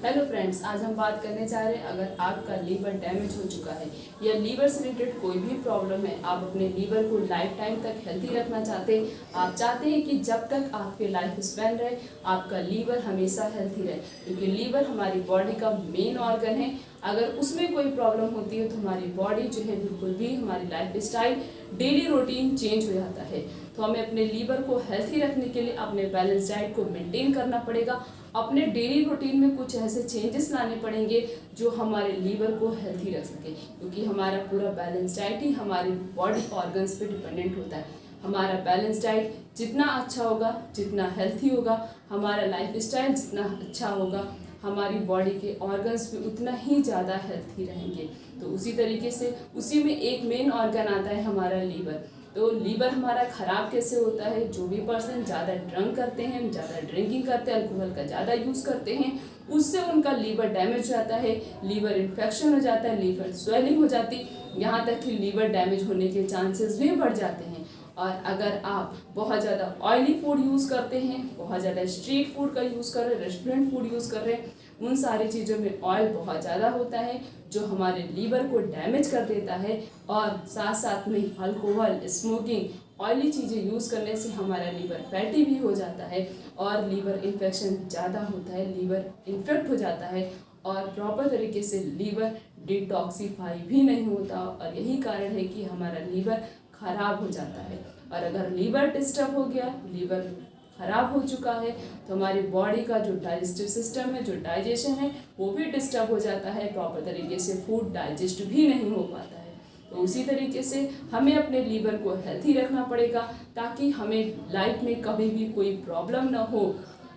Hello friends, आज हम बात करने जा रहे हैं अगर आपका लीवर डैमेज हो चुका है या लीवर से रिलेटेड कोई भी प्रॉब्लम है, आप अपने लीवर को लाइफ टाइम तक हेल्थी रखना चाहते हैं। आप चाहते हैं कि जब तक आपके लाइफ स्पैन रहे आपका लीवर हमेशा हेल्थी रहे, क्योंकि लीवर हमारी बॉडी का मेन ऑर्गन है। अगर उसमें कोई प्रॉब्लम होती है तो हमारी बॉडी जो है बिल्कुल भी, हमारी life style, daily routine change हो जाता है। तो हमें अपने लीवर को हेल्थी रखने के लिए अपने बैलेंस डाइट को मेंटेन करना पड़ेगा। अपने डेली रूटीन में कुछ ऐसे चेंजेस लाने पड़ेंगे जो हमारे लीवर को हेल्थी रख सके, क्योंकि हमारा पूरा बैलेंस डाइट ही हमारी बॉडी ऑर्गन्स पे डिपेंडेंट होता है। हमारा बैलेंस डाइट जितना अच्छा होगा, जितना हेल्थी होगा, हमारा लाइफ स्टाइल जितना अच्छा होगा, हमारी बॉडी के ऑर्गन्स भी उतना ही ज़्यादा हेल्थी रहेंगे। तो उसी तरीके से उसी में एक मेन ऑर्गन आता है हमारा लीवर। तो लीवर हमारा ख़राब कैसे होता है? जो भी पर्सन ज़्यादा ड्रंक करते हैं, ज़्यादा ड्रिंकिंग करते हैं, अल्कोहल का ज़्यादा यूज़ करते हैं, उससे उनका लीवर डैमेज हो जाता है, लीवर इन्फेक्शन हो जाता है, लीवर स्वेलिंग हो जाती, यहाँ तक कि लीवर डैमेज होने के चांसेस भी बढ़ जाते हैं। और अगर आप बहुत ज़्यादा ऑयली फूड यूज़ करते हैं, बहुत ज़्यादा स्ट्रीट फूड का यूज़ कर रहे हैं, रेस्टोरेंट फूड यूज़ कर रहे हैं, उन सारी चीज़ों में ऑयल बहुत ज़्यादा होता है जो हमारे लीवर को डैमेज कर देता है। और साथ साथ में अल्कोहल, स्मोकिंग, ऑयली चीज़ें यूज़ करने से हमारा लीवर फैटी भी हो जाता है और लीवर इन्फेक्शन ज़्यादा होता है, लीवर इन्फेक्ट हो जाता है और प्रॉपर तरीके से लीवर डिटॉक्सीफाई भी नहीं होता। और यही कारण है कि हमारा लीवर ख़राब हो जाता है। और अगर लीवर डिस्टर्ब हो गया, लीवर ख़राब हो चुका है, तो हमारी बॉडी का जो डाइजेस्टिव सिस्टम है, जो डाइजेशन है, वो भी डिस्टर्ब हो जाता है। प्रॉपर तरीके से फूड डाइजेस्ट भी नहीं हो पाता है। तो उसी तरीके से हमें अपने लीवर को हेल्थी रखना पड़ेगा ताकि हमें लाइफ में कभी भी कोई प्रॉब्लम ना हो।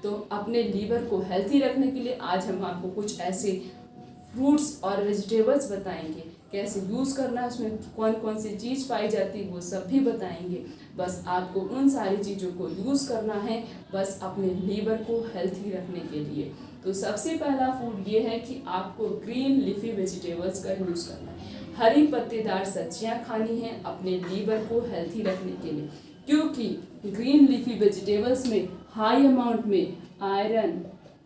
तो अपने लीवर को हेल्थी रखने के लिए आज हम आपको कुछ ऐसे फ्रूट्स और वेजिटेबल्स बताएंगे, कैसे यूज़ करना है, उसमें कौन कौन सी चीज़ पाई जाती है वो सब भी बताएंगे। बस आपको उन सारी चीज़ों को यूज़ करना है, बस अपने लीवर को हेल्थी रखने के लिए। तो सबसे पहला फूड ये है कि आपको ग्रीन लीफी वेजिटेबल्स का यूज़ करना है। हरी पत्तेदार सब्जियां खानी हैं अपने लीवर को हेल्थी रखने के लिए, क्योंकि ग्रीन लीफी वेजिटेबल्स में हाई अमाउंट में आयरन,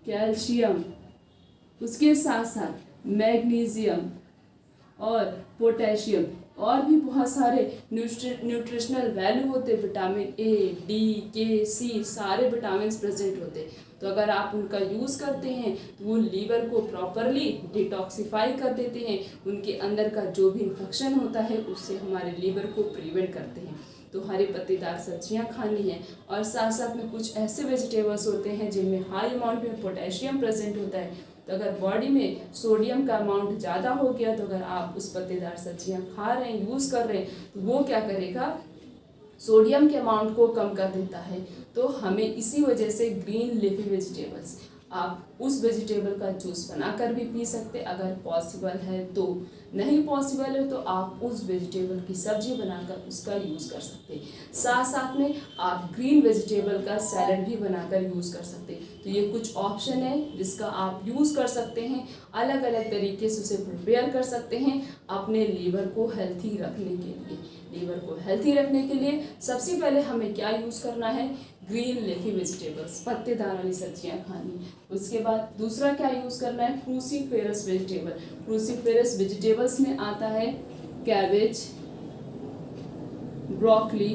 कैल्शियम, उसके साथ साथ मैग्नीशियम और पोटेशियम और भी बहुत सारे न्यूट्रिशनल वैल्यू होते, विटामिन ए, डी, के, सी, सारे विटामिन प्रेजेंट होते। तो अगर आप उनका यूज़ करते हैं तो वो लीवर को प्रॉपरली डिटॉक्सिफाई कर देते हैं, उनके अंदर का जो भी इन्फेक्शन होता है उससे हमारे लीवर को प्रिवेंट करते हैं। तो हरी पत्तेदार सब्जियां खानी है और साथ साथ में कुछ ऐसे वेजिटेबल्स होते हैं जिनमें हाई अमाउंट में पोटेशियम प्रेजेंट होता है। तो अगर बॉडी में सोडियम का अमाउंट ज़्यादा हो गया, तो अगर आप उस पत्तेदार सब्जियां खा रहे हैं, यूज़ कर रहे हैं, तो वो क्या करेगा, सोडियम के अमाउंट को कम कर देता है। तो हमें इसी वजह से ग्रीन लीफी वेजिटेबल्स, आप उस वेजिटेबल का जूस बनाकर भी पी सकते अगर पॉसिबल है तो, नहीं पॉसिबल है तो आप उस वेजिटेबल की सब्जी बनाकर उसका यूज़ कर सकते। साथ साथ में आप ग्रीन वेजिटेबल का सैलड भी बनाकर यूज़ कर सकते। तो ये कुछ ऑप्शन है जिसका आप यूज़ कर सकते हैं, अलग अलग तरीके से उसे प्रिपेयर कर सकते हैं अपने लीवर को हेल्थी रखने के लिए। लीवर को हेल्थी रखने के लिए सबसे पहले हमें क्या यूज़ करना है, ग्रीन लीफी वेजिटेबल्स, पत्तेदार वाली सब्जियां खानी। उसके बाद दूसरा क्या यूज़ करना है, क्रूसीफेरस वेजिटेबल। क्रूसीफेरस वेजिटेबल्स में आता है कैबेज, ब्रोकली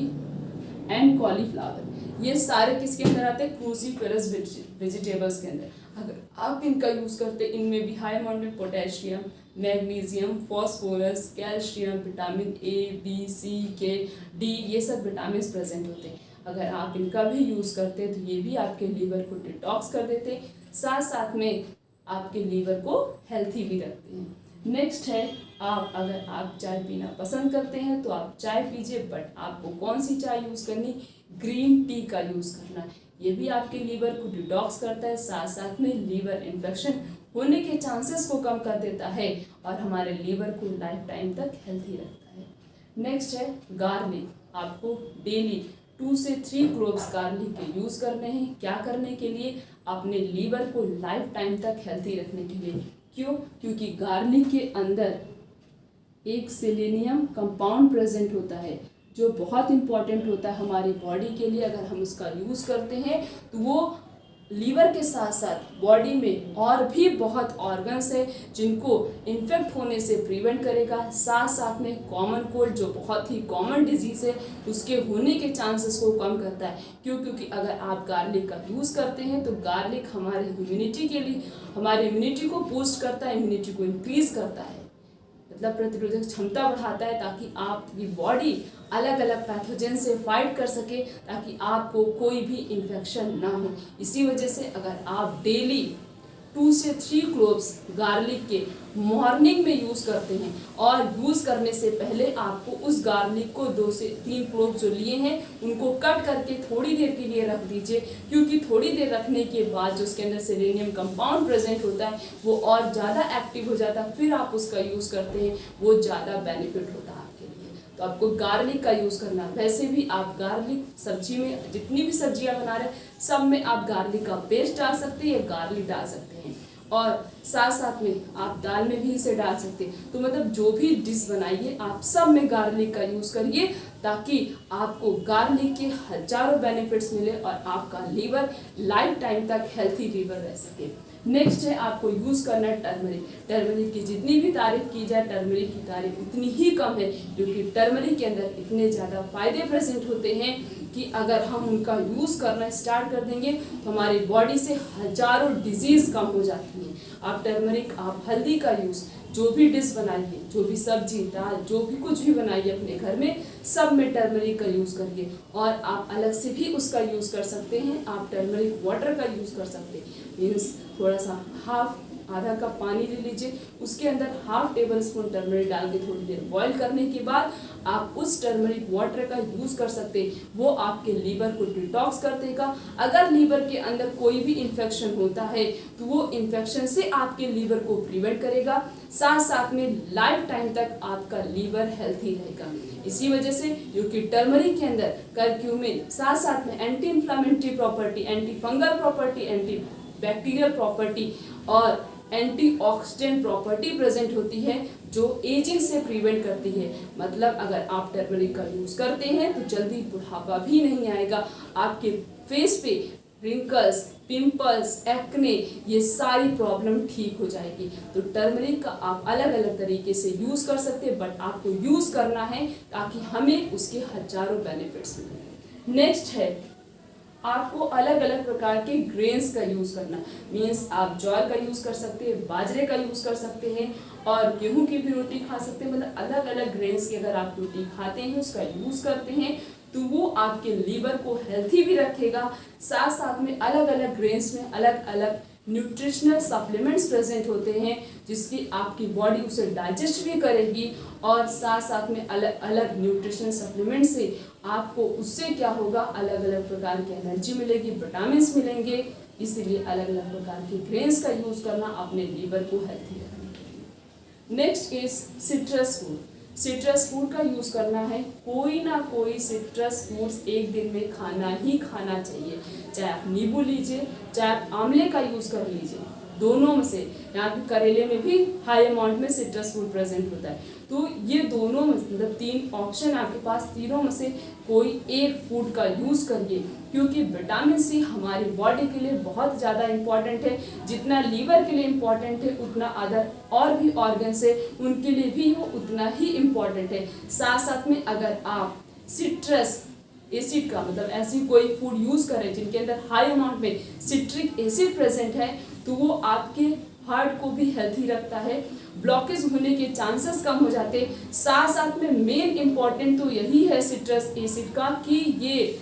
एंड कॉलीफ्लावर। ये सारे किसके अंदर आते हैं, क्रूसीफेरस वेजिटेबल्स के अंदर। अगर आप इनका यूज़ करते, इनमें भी हाई अमाउंट में potassium, magnesium, phosphorus, calcium, vitamin A, B, C, K, D, ये सब विटामिन प्रेजेंट होते हैं। अगर आप इनका भी यूज़ करते तो ये भी आपके लीवर को डिटॉक्स कर देते, साथ साथ में आपके लीवर को हेल्थी भी रखते हैं। नेक्स्ट है, अगर आप चाय पीना पसंद करते हैं तो आप चाय पीजिए, बट आपको कौन सी चाय यूज़ करनी, ग्रीन टी का यूज़ करना है। ये भी आपके लीवर को डिटॉक्स करता है, साथ साथ में लीवर इन्फेक्शन होने के चांसेस को कम कर देता है और हमारे लीवर को लाइफ टाइम तक हेल्थी रखता है। नेक्स्ट है गार्लिक। आपको डेली 2 से 3 क्लोव्स गार्लिक के यूज़ करने हैं। क्या करने के लिए, अपने लीवर को लाइफ टाइम तक हेल्थी रखने के लिए। क्यों, क्योंकि गार्लिक के अंदर एक सेलेनियम कंपाउंड प्रेजेंट होता है जो बहुत इंपॉर्टेंट होता है हमारी बॉडी के लिए। अगर हम उसका यूज़ करते हैं तो वो लीवर के साथ साथ बॉडी में और भी बहुत ऑर्गन्स है जिनको इन्फेक्ट होने से प्रिवेंट करेगा। साथ साथ में कॉमन कोल्ड जो बहुत ही कॉमन डिजीज़ है उसके होने के चांसेस को कम करता है। क्योंकि अगर आप गार्लिक का यूज़ करते हैं तो गार्लिक हमारे इम्यूनिटी के लिए हमारी इम्यूनिटी को बूस्ट करता है, इम्यूनिटी को इंक्रीज करता है, मतलब प्रतिरोधक क्षमता बढ़ाता है, ताकि आपकी बॉडी अलग अलग पैथोजन से फाइट कर सके, ताकि आपको कोई भी इन्फेक्शन ना हो। इसी वजह से अगर आप डेली 2 से 3 क्लोव्स गार्लिक के मॉर्निंग में यूज़ करते हैं और यूज़ करने से पहले आपको उस गार्लिक को 2 से 3 क्लोव जो लिए हैं उनको कट करके थोड़ी देर के लिए रख दीजिए। क्योंकि थोड़ी देर रखने के बाद जो उसके अंदर सेलेनियम कंपाउंड प्रेजेंट होता है वो और ज़्यादा एक्टिव हो जाता है, फिर आप उसका यूज़ करते हैं, वो ज़्यादा बेनिफिट होता है आपके लिए। तो आपको गार्लिक का यूज़ करना, वैसे भी आप गार्लिक सब्जी में जितनी भी सब्जियां बना रहे हैं सब में आप गार्लिक का पेस्ट डाल सकते हैं या गार्लिक डाल सकते हैं, और साथ साथ में आप दाल में भी इसे डाल सकते हैं। तो मतलब जो भी डिश बनाइए आप सब में गार्लिक का यूज़ करिए, ताकि आपको गार्लिक के हजारों बेनिफिट्स मिले और आपका लीवर लाइफ टाइम तक हेल्थी लीवर रह सके। नेक्स्ट है आपको यूज़ करना है टर्मरिक। टर्मरिक की जितनी भी तारीफ की जाए टर्मरिक की तारीफ उतनी ही कम है, क्योंकि टर्मरिक के अंदर इतने ज़्यादा फायदे प्रेजेंट होते हैं कि अगर हम उनका यूज़ करना स्टार्ट कर देंगे तो हमारी बॉडी से हजारों डिजीज़ कम हो जाती हैं। आप टर्मरिक, आप हल्दी का यूज़ जो भी डिश बनाइए, जो भी सब्जी दाल जो भी कुछ भी बनाइए अपने घर में, सब में टर्मरिक का यूज़ करिए। और आप अलग से भी उसका यूज़ कर सकते हैं, आप टर्मरिक वाटर का यूज़ कर सकते हैं। मीन्स थोड़ा सा आधा कप पानी ले लीजिए, उसके अंदर ½ टेबल स्पून टर्मरिक डाल के थोड़ी देर बॉईल करने के बाद आप उस टर्मरिक वाटर का यूज़ कर सकते हैं। वो आपके लीवर को डिटॉक्स कर देगा। अगर लीवर के अंदर कोई भी इन्फेक्शन होता है तो वो इन्फेक्शन से आपके लीवर को प्रिवेंट करेगा, साथ साथ में लाइफ टाइम तक आपका लीवर हेल्थी रहेगा। इसी वजह से क्योंकि टर्मरिक के अंदर करक्यूमिन, साथ साथ में anti inflammatory property, anti fungal property, anti bacterial property और एंटीऑक्सीडेंट प्रॉपर्टी प्रेजेंट होती है, जो एजिंग से प्रिवेंट करती है। मतलब अगर आप टर्मरिक का यूज़ करते हैं तो जल्दी बुढ़ापा भी नहीं आएगा, आपके फेस पे रिंकल्स, पिंपल्स, एक्ने, ये सारी प्रॉब्लम ठीक हो जाएगी। तो टर्मरिक का आप अलग अलग तरीके से यूज़ कर सकते हैं, बट आपको यूज़ करना है ताकि हमें उसके हजारों बेनिफिट्स मिलें। नेक्स्ट है आपको अलग अलग प्रकार के ग्रेन्स का यूज़ करना। मीन्स आप ज्वार का यूज़ कर सकते हैं, बाजरे का यूज़ कर सकते हैं और गेहूं की भी रोटी खा सकते हैं। मतलब अलग अलग ग्रेन्स की अगर आप रोटी खाते हैं, उसका यूज़ करते हैं, तो वो आपके लीवर को हेल्थी भी रखेगा। साथ साथ में अलग अलग ग्रेन्स में अलग अलग न्यूट्रिशनल सप्लीमेंट्स प्रेजेंट होते हैं, जिसकी आपकी बॉडी उसे डाइजेस्ट भी करेगी, और साथ साथ में अलग अलग न्यूट्रिशनल सप्लीमेंट से आपको उससे क्या होगा, अलग अलग प्रकार की एनर्जी मिलेगी, विटामिन्स मिलेंगे। इसीलिए अलग अलग प्रकार के ग्रेन्स का यूज़ करना अपने लीवर को हेल्थी रखने के लिए। Next is citrus food. Citrus food का यूज़ करना है, कोई ना कोई सिट्रस फ्रूट्स एक दिन में खाना ही खाना चाहिए। चाहे आप नींबू लीजिए, चाहे आप आंवले का यूज़ कर लीजिए, दोनों में से। यहाँ पे करेले में भी हाई अमाउंट में सिट्रस फूड प्रेजेंट होता है। तो ये दोनों में मतलब 3 ऑप्शन आपके पास, तीनों में से कोई एक फूड का यूज़ करिए, क्योंकि विटामिन सी हमारी बॉडी के लिए बहुत ज़्यादा इम्पॉर्टेंट है। जितना लीवर के लिए इम्पॉर्टेंट है उतना अदर और भी ऑर्गन्स है उनके लिए भी वो उतना ही इम्पॉर्टेंट है। साथ साथ में अगर आप सिट्रस एसिड का मतलब ऐसी कोई फूड यूज़ करें जिनके अंदर हाई अमाउंट में सिट्रिक एसिड प्रेजेंट है, तो वो आपके हार्ट को भी हेल्थी रखता है, ब्लॉकेज होने के चांसेस कम हो जाते। साथ साथ में मेन इम्पॉर्टेंट तो यही है सिट्रस एसिड का कि ये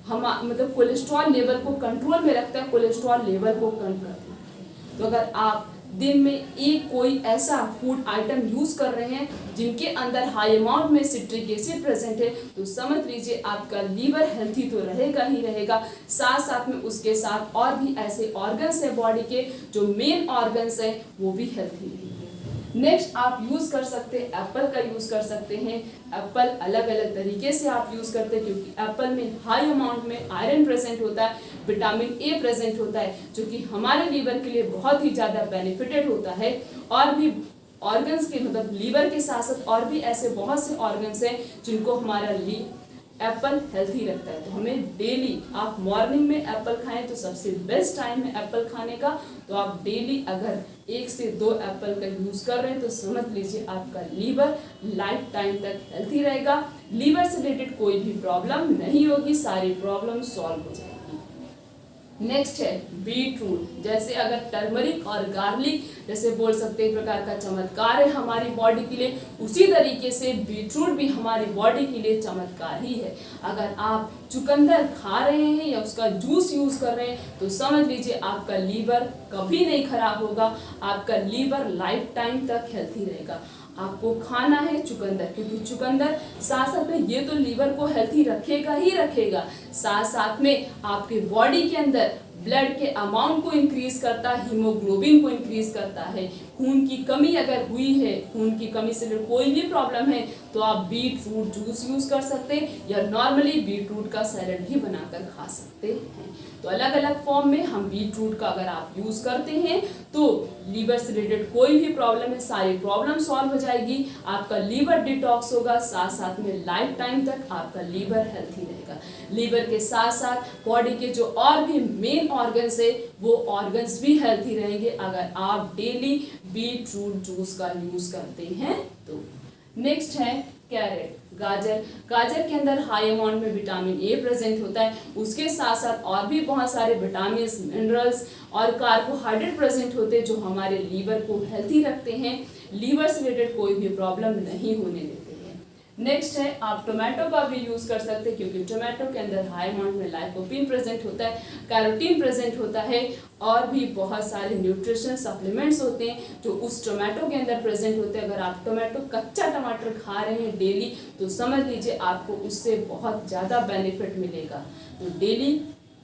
मतलब कोलेस्ट्रॉल लेवल को कंट्रोल में रखता है, कोलेस्ट्रॉल लेवल को कम करता है। तो अगर आप दिन में एक कोई ऐसा फूड आइटम यूज़ कर रहे हैं जिनके अंदर हाई अमाउंट में सिट्रिक एसिड प्रेजेंट है, तो समझ लीजिए आपका लीवर हेल्थी तो रहेगा ही रहेगा, साथ साथ में उसके साथ और भी ऐसे ऑर्गन्स हैं बॉडी के जो मेन ऑर्गन्स हैं वो भी हेल्थी रहेंगे। नेक्स्ट आप यूज़ कर सकते हैं, एप्पल का यूज़ कर सकते हैं। एप्पल अलग अलग तरीके से आप यूज़ करते हैं, क्योंकि एप्पल में हाई अमाउंट में आयरन प्रेजेंट होता है, विटामिन ए प्रेजेंट होता है, जो कि हमारे लीवर के लिए बहुत ही ज़्यादा बेनिफिटेड होता है। और भी ऑर्गन्स के मतलब लीवर के साथ साथ और भी ऐसे बहुत से ऑर्गन्स हैं जिनको हमारा एप्पल हेल्थी रखता है। तो हमें डेली आप मॉर्निंग में एप्पल खाएं तो सबसे बेस्ट टाइम है एप्पल खाने का। तो आप डेली अगर 1 से 2 एप्पल का यूज़ कर रहे हैं तो समझ लीजिए आपका लीवर लाइफ टाइम तक हेल्थी रहेगा। लीवर से रिलेटेड कोई भी प्रॉब्लम नहीं होगी, सारी प्रॉब्लम सॉल्व हो जाएगी। नेक्स्ट है बीट रूट। जैसे अगर टर्मरिक और गार्लिक जैसे बोल सकते हैं एक प्रकार का चमत्कार है हमारी बॉडी के लिए, उसी तरीके से बीट रूट भी हमारी बॉडी के लिए चमत्कार ही है। अगर आप चुकंदर खा रहे हैं या उसका जूस यूज़ कर रहे हैं तो समझ लीजिए आपका लीवर कभी नहीं खराब होगा, आपका लीवर लाइफ टाइम तक हेल्थी रहेगा। आपको खाना है चुकंदर, क्योंकि चुकंदर साथ साथ में ये तो लीवर को हेल्थी रखेगा ही रखेगा, साथ साथ में आपके बॉडी के अंदर ब्लड के अमाउंट को इंक्रीज करता है, हीमोग्लोबिन को इंक्रीज करता है। खून की कमी अगर हुई है, खून की कमी से कोई भी प्रॉब्लम है तो आप बीट रूट जूस यूज़ कर सकते हैं या नॉर्मली बीट रूट का सैलेड भी बनाकर खा सकते हैं। तो अलग अलग फॉर्म में हम बीट रूट का अगर आप यूज़ करते हैं तो लीवर से रिलेटेड कोई भी प्रॉब्लम है सारी प्रॉब्लम सॉल्व हो जाएगी, आपका लीवर डिटॉक्स होगा, साथ साथ में लाइफ टाइम तक आपका लीवर हेल्थी रहेगा। लीवर के साथ साथ बॉडी के जो और भी मेन ऑर्गन्स है वो ऑर्गन्स भी हेल्थी रहेंगे अगर आप डेली बीट रूट जूस का यूज़ करते हैं तो। नेक्स्ट है कैरेट, गाजर। गाजर के अंदर हाई अमाउंट में विटामिन ए प्रेजेंट होता है, उसके साथ साथ और भी बहुत सारे विटामिन मिनरल्स और कार्बोहाइड्रेट प्रेजेंट होते हैं जो हमारे लीवर को हेल्थी रखते हैं, लीवर से रिलेटेड कोई भी प्रॉब्लम नहीं होने देते हैं। नेक्स्ट है आप टोमेटो का भी यूज़ कर सकते हैं, क्योंकि टोमेटो के अंदर हाई अमाउंट में लाइकोपीन प्रेजेंट होता है, कैरोटीन प्रेजेंट होता है और भी बहुत सारे न्यूट्रिशन सप्लीमेंट्स होते हैं जो उस टोमेटो के अंदर प्रेजेंट होते हैं। अगर आप टोमेटो कच्चा टमाटर खा रहे हैं डेली तो समझ लीजिए आपको उससे बहुत ज़्यादा बेनिफिट मिलेगा। तो डेली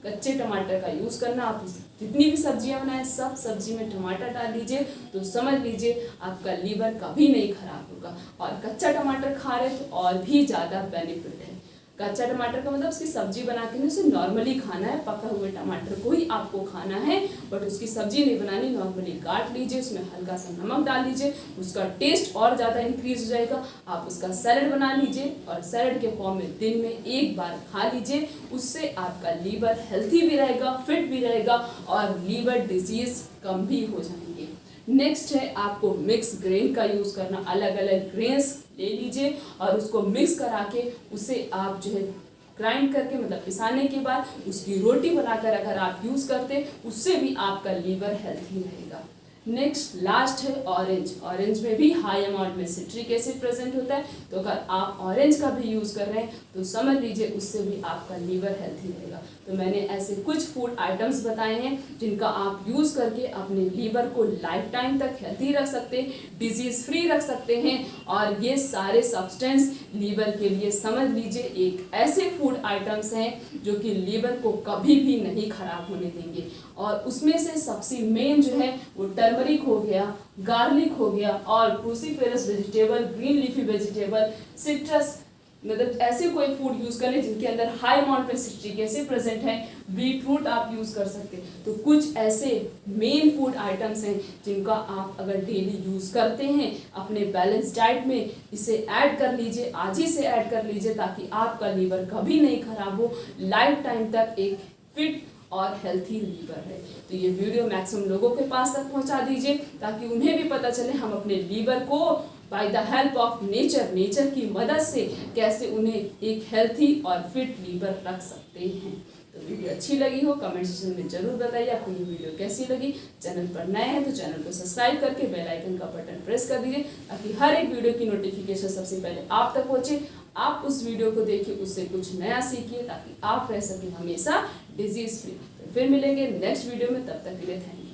कच्चे टमाटर का यूज़ करना, आप जितनी भी सब्जियां बनाएं सब सब्जी में टमाटर डाल लीजिए तो समझ लीजिए आपका लीवर कभी नहीं खराब होगा। और कच्चा टमाटर खा रहे तो और भी ज़्यादा बेनिफिट है। कच्चा टमाटर का मतलब उसकी सब्जी बना के नहीं, उसे नॉर्मली खाना है, पका हुए टमाटर को ही आपको खाना है, बट उसकी सब्जी नहीं बनानी, नॉर्मली काट लीजिए, उसमें हल्का सा नमक डाल लीजिए, उसका टेस्ट और ज़्यादा इंक्रीज हो जाएगा। आप उसका सैलेड बना लीजिए और सैलेड के फॉर्म में दिन में 1 बार खा लीजिए, उससे आपका लीवर हेल्थी भी रहेगा, फिट भी रहेगा और लीवर डिजीज कम भी हो जाएंगे। नेक्स्ट है आपको मिक्स ग्रेन का यूज़ करना, अलग अलग ग्रेन्स ले लीजिए और उसको मिक्स करा के उसे आप जो है ग्राइंड करके मतलब पिसाने के बाद उसकी रोटी बनाकर अगर आप यूज़ करते उससे भी आपका लीवर हेल्थी रहेगा। नेक्स्ट लास्ट है ऑरेंज। ऑरेंज में भी हाई अमाउंट में सिट्रिक एसिड प्रेजेंट होता है, तो अगर आप ऑरेंज का भी यूज़ कर रहे हैं तो समझ लीजिए उससे भी आपका लीवर हेल्थी रहेगा। तो मैंने ऐसे कुछ फूड आइटम्स बताए हैं जिनका आप यूज़ करके अपने लीवर को लाइफ टाइम तक हेल्थी रख सकते हैं, डिजीज़ फ्री रख सकते हैं और ये सारे सब्सटेंस लीवर के लिए समझ लीजिए एक ऐसे फूड आइटम्स हैं जो कि लीवर को कभी भी नहीं खराब होने देंगे। और उसमें से सबसे मेन जो है वो टर्मरिक हो गया, गार्लिक हो गया और cruciferous vegetable, green leafy vegetable, citrus, मतलब ऐसे कोई फूड यूज़ करें जिनके अंदर हाई अमाउंट में सिट्रिक एसिड प्रेजेंट है। बीट रूट आप यूज़ कर सकते हैं। तो कुछ ऐसे मेन फूड आइटम्स हैं जिनका आप अगर डेली यूज़ करते हैं अपने बैलेंस डाइट में, इसे ऐड कर लीजिए, आज ही से ऐड कर लीजिए ताकि आपका लीवर कभी नहीं खराब हो, लाइफ टाइम तक एक फिट और हेल्थी लीवर है। तो ये वीडियो मैक्सिमम लोगों के पास तक पहुंचा दीजिए ताकि उन्हें भी पता चले हम अपने लीवर को by the help of nature की मदद से कैसे उन्हें एक हेल्थी और फिट लीवर रख सकते हैं। तो वीडियो अच्छी लगी हो कमेंट सेक्शन में जरूर बताइए आपको ये वीडियो कैसी लगी। चैनल पर नए हैं तो चैनल को सब्सक्राइब करके बेल आइकन का बटन प्रेस कर दीजिए ताकि हर एक वीडियो की नोटिफिकेशन सबसे पहले आप तक पहुंचे। आप उस वीडियो को देखिए, उससे कुछ नया सीखिए ताकि आप रह सकें हमेशा डिजीज फ्री। तो फिर मिलेंगे नेक्स्ट वीडियो में, तब तक के लिए थैंक यू।